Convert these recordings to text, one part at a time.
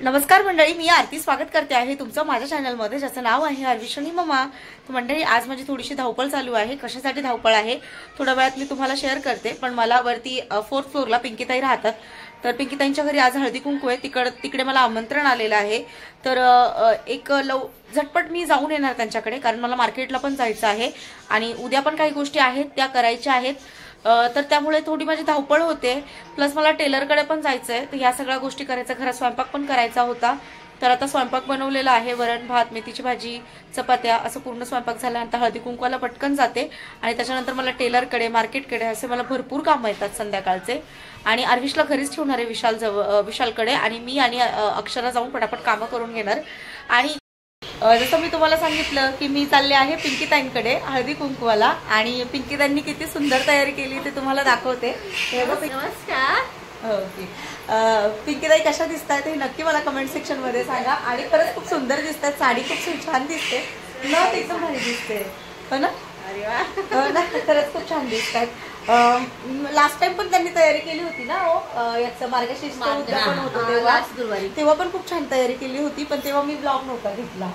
नमस्कार मंडळी, मी आरती स्वागत करते आहे तुमचं माझ्या चॅनलमध्ये, ज्याचं नाव आहे अर्विशनी मम्मा. तर मंडळी, आज माझी थोडीशी धावपळ चालू आहे. कशासाठी धावपळ आहे थोड्या वेळात मी तुम्हाला शेअर करते. पण मला वरती 4th फ्लोअरला पिंकीताई राहतात. तर पिंकीताईंच्या घरी आज हळदी कुंकू आहे. तिकडे मला आमंत्रण आलेलं आहे. तर एक झटपट मी जाऊन येणार त्यांच्याकडे, कारण मला मार्केटला पण जायचं आहे आणि उद्या पण काही गोष्टी आहेत त्या करायच्या आहेत. तर त्यामुळे थोडी माझी धावपळ होते. प्लस मला टेलरकडे पण जायचंय. तर ह्या सगळ्या गोष्टी करायच्या, घरात स्वयंपाक पण करायचा होता. तर आता स्वयंपाक बनवलेला आहे, वरण भात, मेथीची भाजी, चपात्या, असं पूर्ण स्वयंपाक झाला. आता हळदी कुंकवाला पटकन जाते आणि त्याच्यानंतर मला टेलरकडे, मार्केटकडे असे मला भरपूर कामं येतात संध्याकाळचे. आणि अर्विशला घरीच ठेवणार आहे विशालकडे, आणि मी आणि अक्षरा जाऊन पटापट कामं करून घेणार. आणि जसं मी तुम्हाला सांगितलं की मी चालले आहे पिंकीताईंकडे हळदी कुंकवाला, आणि पिंकीताईंनी किती सुंदर तयारी केली ते तुम्हाला दाखवते. नमस्कार. ओके, पिंकीताई कशा दिसतात हे नक्की मला कमेंट सेक्शन मध्ये सांगा. आणि खरंच खूप सुंदर दिसतात, साडी खूप छान दिसते ना, एकदम भारी दिसते, हो ना? अरे वा, खरंच खूप छान दिसतात. लास्ट टाइम पण त्यांनी तयारी केली होती ना, याचं मार्गशीर्ष पण होतं तेव्हा पण खूप छान तयारी केली होती. पण तेव्हा मी ब्लॉग नव्हता घेतला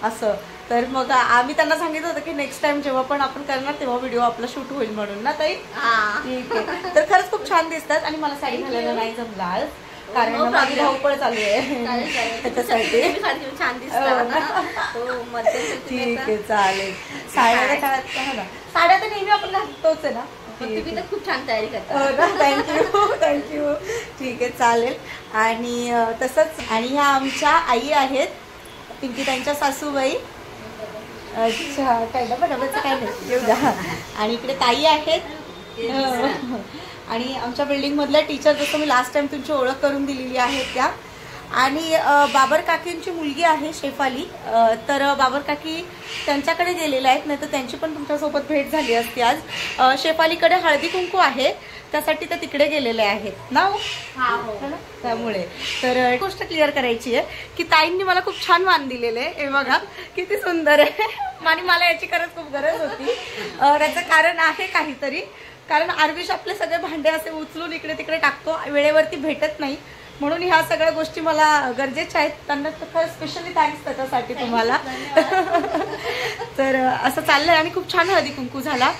असं. तर मग आम्ही त्यांना सांगितलं होतं की नेक्स्ट टाइम जेव्हा पण आपण करणार तेव्हा व्हिडिओ आपला शूट होईल म्हणून ना ताई. ठीक आहे. तर खरंच खूप छान दिसतात. आणि मला साडी घालायला नाही जमला आज, कारण माझी धावपळ चालू आहे त्याच्यासाठी. छान दिसतात. ठीक आहे, चालेल. साड्या तर नेहमी आपण घालतोच आहे ना. तुम्ही तर खूप छान तयारी करता. थँक्यू. ठीक आहे, चालेल. आणि तसंच, आणि ह्या आमच्या आई आहेत, पिंकीताईंच्या सासूबाई. अच्छा, काय डबाचं काय नाही. आणि इकडे ताई आहेत, आणि आमच्या बिल्डिंग मधल्या टीचर, जसं मी लास्ट टाइम तुमची ओळख करून दिलेली आहे त्या. आणि बाबर काकींची मुलगी आहे शेफाली. तर बाबर काकी त्यांच्याकडे गेलेल्या आहेत, नाही तर त्यांची पण तुमच्यासोबत भेट झाली असती आज. शेफालीकडे हळदी कुंकू आहे, त्यासाठी ते तिकडे गेलेले आहेत ना. त्यामुळे तर गोष्ट क्लिअर करायची आहे की ताईंनी मला खूप छान मान दिलेले आहे. हे बघा किती सुंदर आहे. आणि मला याची खरंच खूप गरज होती. त्याचं कारण आहे काहीतरी, कारण अर्विश आपले सगळे भांडे असे उचलून इकडे तिकडे टाकतो, वेळेवरती भेटत नाही, म्हणून ह्या सगळ्या गोष्टी मला गरजेच्या आहेत. त्यांना खरं स्पेशली थँक्स त्याच्यासाठी तुम्हाला. तर असं चाललंय. आणि खूप छान हळदी कुंकू झाला.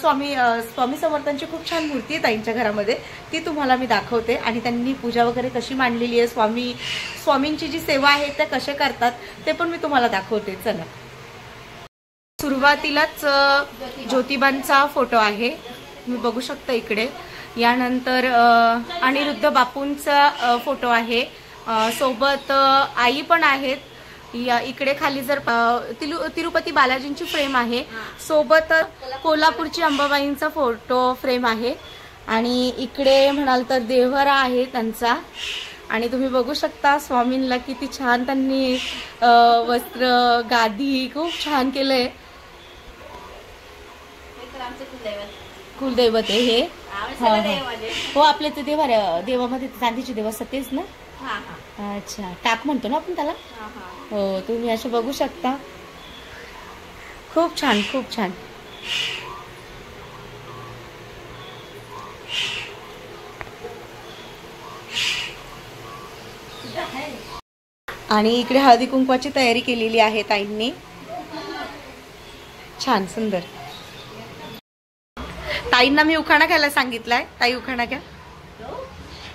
स्वामी समर्थांची खूप छान मूर्ती आहे ताईंच्या घरामध्ये, ती तुम्हाला मी दाखवते. आणि त्यांनी पूजा वगैरे कशी मांडलेली आहे, स्वामींची जी सेवा आहे त्या कशा करतात ते पण मी तुम्हाला दाखवते. चला. सुरुवातीलाच ज्योतिबांचा फोटो आहे, तुम्ही बघू शकता इकडे. यानंतर अनिरुद्ध बापूंचा फोटो आहे, सोबत आई पण आहेत. या इकडे खाली जर तिरुपती बालाजींची फ्रेम आहे, सोबत कोल्हापूरची अंबाबाईंचा फोटो फ्रेम आहे. आणि इकडे म्हणाल तर देवरा आहे त्यांचा. आणि तुम्ही बघू शकता स्वामींना किती छान त्यांनी वस्त्र, गादी खूप छान केलंय. कुलदैवत आहे हे. हो, आपले ते देवामध्ये चांदीचे देव असतात तेच ना. अच्छा, टाक म्हणतो ना आपण त्याला. हो, तुम्ही असे बघू शकता. खूप छान, खूप छान. आणि इकडे हळदी कुंकवाची तयारी केलेली आहे ताईंनी. छान, सुंदर. ताईंना मी उखाणा घ्यायला सांगितलाय. ताई, उखाणा घ्या.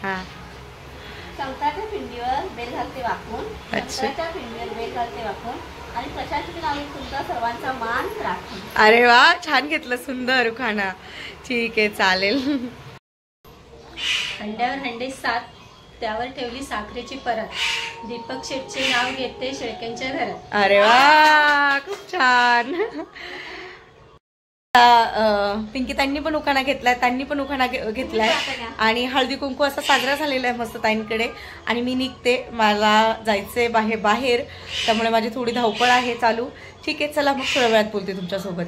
हा. चौथ्याच्या पिंडीवर बेल घालते वाकून, पंचाच्या पिंडीवर बेल घालते वाकून, आणि प्रशासकी नावे तुमचा सर्वांचा मान राखून. अरे वा, छान घेतलं, सुंदर उखाणा. ठीक आहे, चालेल. हंड्यावर हंडे 7, त्यावर ठेवली साखरेची परत, दीपक शेटचे नाव घेते शेळक्यांच्या घरात. अरे वा, खूप छान. पिंकीताईंनी पण उखाणा घेतलाय, त्यांनी पण उखाणा घेतलाय. आणि हळदी कुंकू असा साजरा झालेला आहे मस्त ताईंकडे. आणि मी निघते, मला जायचंय बाहेर, त्यामुळे माझी थोडी धावपळ आहे चालू. ठीक आहे, चला मग थोड्या वेळात बोलते तुमच्यासोबत.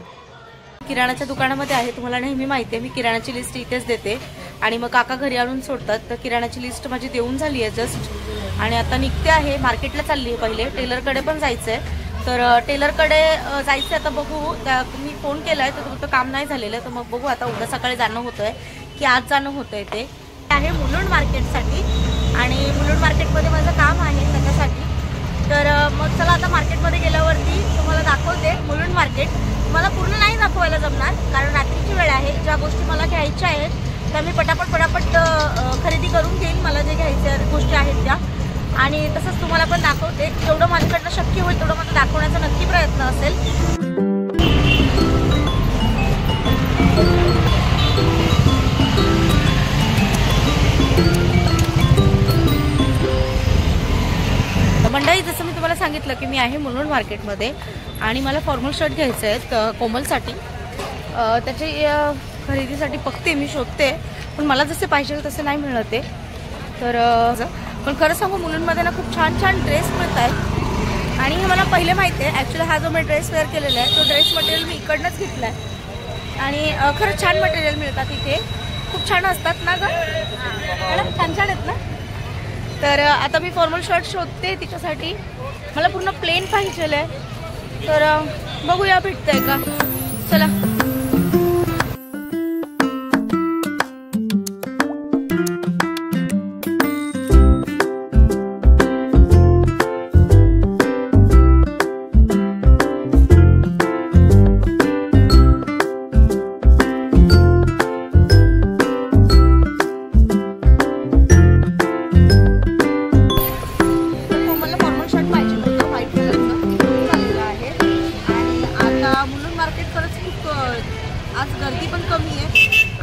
किराणाच्या दुकानामध्ये आहे, तुम्हाला नेहमी माहिती आहे मी किराणाची लिस्ट इथेच देते. आणि मग काका घरी आणून सोडतात. तर किराणाची लिस्ट माझी देऊन झाली आहे जस्ट. आणि आता निघते आहे, मार्केटला चालली आहे. पहिले टेलरकडे पण जायचंय. तर टेलरकडे जायचं आता, बघू. मी फोन केलाय तर तुमचं काम नाही झालेलं, तर मग बघू आता उद्या सकाळी जाणं होतंय की आज जाणं होतंय. ते आहे मुलुंड मार्केटसाठी. आणि मुलुंड मार्केटमध्ये माझं काम आहे, त्याच्यासाठी मार्केट. मला पूर्ण नाही दाखवायला जमणार कारण रात्रीची वेळ आहे. ज्या गोष्टी मला घ्यायच्या आहेत त्या मी पटापट खरेदी करून घेईन. मला जे घ्यायच्या गोष्टी आहेत त्या, आणि तसंच तुम्हाला पण दाखवते. जेवढं माझ्याकडनं शक्य होईल तेवढं मला दाखवण्याचा नक्की प्रयत्न असेल. मंडळी, जसं मी तुम्हाला सांगितलं की मी आहे मुलुंड मार्केटमध्ये आणि मला फॉर्मल शर्ट घ्यायचे आहेत कोमलसाठी. त्याची खरेदीसाठी बघते मी, शोधते, पण मला जसे पाहिजे तसे नाही मिळत आहे. तर पण खरं सांगू, मुलुंडमध्ये ना खूप छान छान ड्रेस मिळत आहेत आणि हे मला पहिले माहिती आहे. ॲक्च्युली हा जो मी ड्रेस वेअर केलेला आहे तो ड्रेस मटेरियल मी इकडनंच घेतला आहे आणि खरंच छान मटेरियल मिळतात इथे. खूप छान असतात ना गं, छान छान आहेत ना. तर आता मी फॉर्मल शर्ट शोधते तिच्यासाठी. मला पूर्ण प्लेन पाहिजे आहे, तर बघूया भेटतंय का. चला. आज गर्दी पण कमी आहे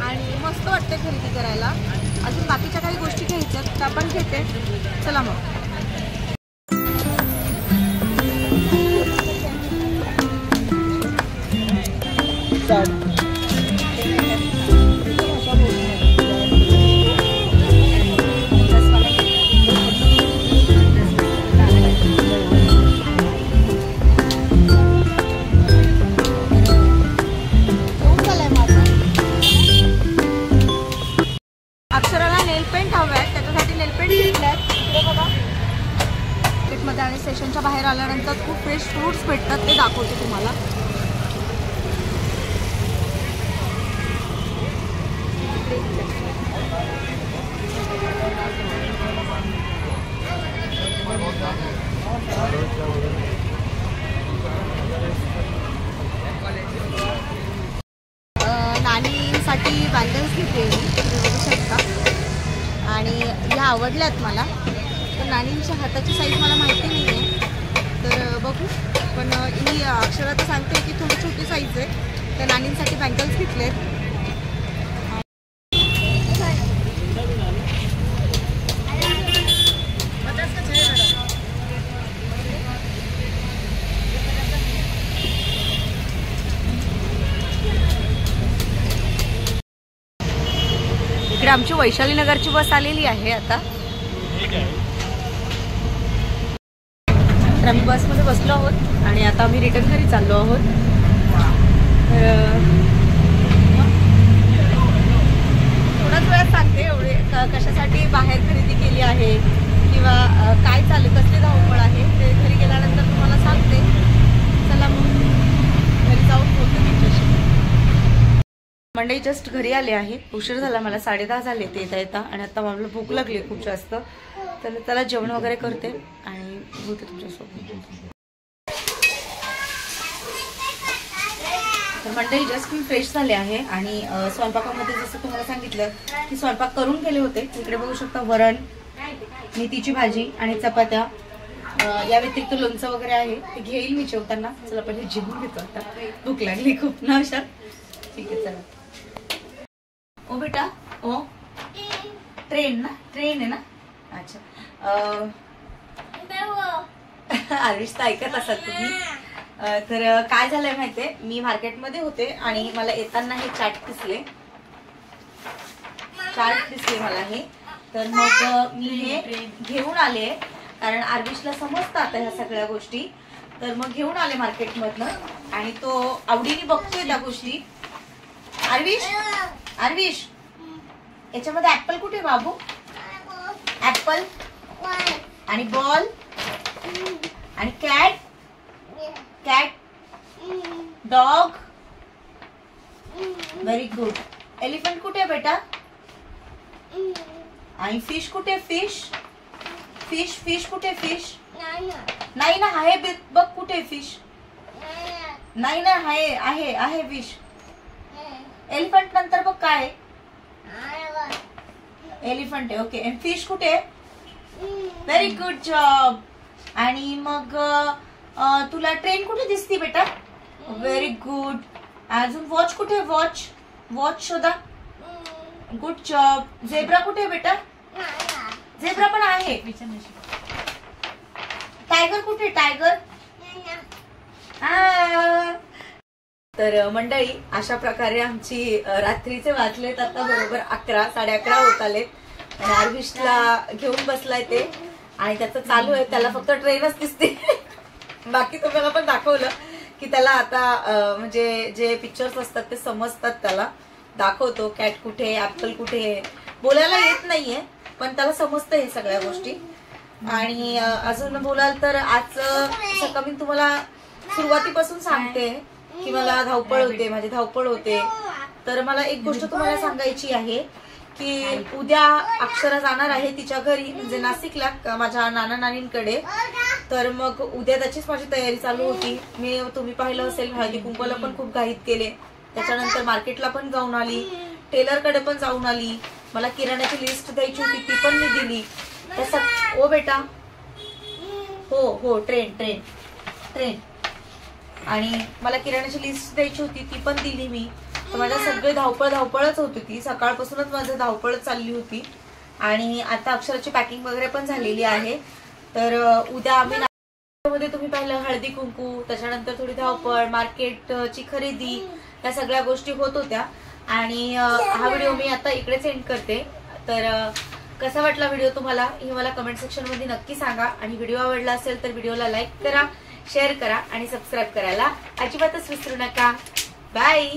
आणि मस्त वाटते खरेदी करायला. अजून बाकीच्या काही गोष्टी घ्यायच्या त्या पण घेते. चला मग. अक्षराला नेल पेंट हवं आहे, त्याच्यासाठी नेल पेंट घेतले आहेत. इकडे बघा, मार्केटमध्ये आणि स्टेशनच्या बाहेर आल्यानंतर खूप फ्रेश फ्रूट्स भेटतात, ते दाखवते तुम्हाला. नानीसाठी बँगल्स घेते मी, बघू शकता. आणि ह्या आवडल्यात मला. तर नानींच्या हाताची साईज मला माहिती नाही आहे, तर बघू. पण ही अक्षरा तर सांगते की थोडी छोटी साईज आहे. तर नानींसाठी बँगल्स घेतलेत. इकडे आमची वैशाली नगरची बस आलेली आहे आता. तर आम्ही बसमध्ये बसलो आहोत आणि आता आम्ही रिटर्न घरी चाललो आहोत. थोड्याच वेळात सांगते एवढे कशासाठी बाहेर खरेदी केली आहे किंवा काय चालू, कसली धावपळ आहे ते घरी गेल्यानंतर तुम्हाला सांगते. चला मग घरी जाऊन बोलते तुमच्याशी. मंडळी, जस्ट घरी आले आहे. उशीर झाला मला, 10:30 झाले ते येता आणि आता मला भूक लागली खूप जास्त. तर त्याला जेवण वगैरे करते आणि बोलते तुमच्यासोबत. तर मंडळी, जस्ट मी फ्रेश झाले आहे आणि स्वयंपाकामध्ये जसं तुम्हाला सांगितलं की स्वयंपाक करून गेले होते. इकडे बघू शकता, वरण, मेथीची भाजी आणि चपात्या. या व्यतिरिक्त लोणचं वगैरे आहे, ते घेईल मी जेवताना. चला पहिले जेवून घेतो, आता भूक लागली खूप ना अशा. ठीक आहे, चला. ओ बेटा, ओ ट्रेन ना, ट्रेन आहे ना. अच्छा, आरुष तर ऐकत असाल तुम्ही. तर काय झालंय माहितीये, मी मार्केटमध्ये होते आणि मला येताना हे चाट दिसले मला हे. तर मग मी हे घेऊन आले कारण आर्विशला समजतं आता ह्या सगळ्या गोष्टी. तर मग घेऊन आले मार्केटमधनं आणि तो आवडीने बघतोय त्या गोष्टी. आर्विश, याच्यामध्ये ऍपल कुठे बाबू? ऍपल आणि बॉल आणि cat, dog. Very good. Elephant कुठे बेटा? आणि फिश कुठे? फिश कुठे? फिश नाही ना, आहे बघ कुठे फिश. नाही ना, आहे आहे आहे फिश. एलिफंट नंतर बघ काय, एलिफंट आहे. ओके, फिश कुठे? Very good job. आणि मग तुला ट्रेन कुठे दिसती बेटा? Very good. अजून वॉच कुठे? वॉच, वॉच शोधा. Good job. झेब्रा कुठे बेटा? झेब्रा पण आहे. टायगर कुठे? टायगर. तर मंडळी, अशा प्रकारे आमची रात्रीचे वाजलेत आता बरोबर 11, 11:30 होत आलेत. आणि आर्विशला घेऊन बसलाय ते, आणि त्याचं चालू आहे. त्याला फक्त ट्रेनच दिसते. बाकी तुम्हाला पण दाखवलं की त्याला आता म्हणजे जे पिक्चर्स असतात ते समजतात. त्याला दाखवतो कॅट कुठे, ऍपल कुठे. बोलायला येत नाहीये पण त्याला समजतं हे सगळ्या गोष्टी. आणि अजून बोलाल तर आज सकाळी मी तुम्हाला सुरुवातीपासून सांगते की मला धावपळ होते, माझी धावपळ होते. तर मला एक गोष्ट तुम्हाला सांगायची आहे की उद्या अक्षरा जाणार आहे तिच्या घरी, म्हणजे नाशिकला माझ्या नाना नानींकडे. तर मग उद्या त्याचीच माझी तयारी चालू होती. मी तुम्ही पाहिलं असेल हळदी कुंकूला पण खूप घाईत केले. त्याच्यानंतर मार्केटला पण जाऊन आली, टेलरकडे पण जाऊन आली. मला किराण्याची लिस्ट द्यायची होती ती पण मी दिली. तसं ओ बेटा, हो हो, ट्रेन ट्रेन ट्रेन. आणि मला किराण्याची लिस्ट द्यायची होती ती पण दिली मी. तर माझ्या सगळे धावपळच होती ती. सकाळपासूनच माझं धावपळच चालली होती. आणि आता अक्षराची पॅकिंग वगैरे पण झालेली आहे. तर उद्या आम्ही मध्ये तुम्ही पाहिलं हळदी कुंकू, त्याच्यानंतर थोडी धावपळ, मार्केटची खरेदी, या सगळ्या गोष्टी होत होत्या. आणि हा व्हिडिओ मी आता इकडेच एंड करते. तर कसा वाटला व्हिडिओ तुम्हाला हे मला कमेंट सेक्शन मध्ये नक्की सांगा. आणि व्हिडिओ आवडला असेल तर व्हिडिओला लाईक करा, शेअर करा आणि सबस्क्राईब करायला अजिबातच विसरू नका. बाय.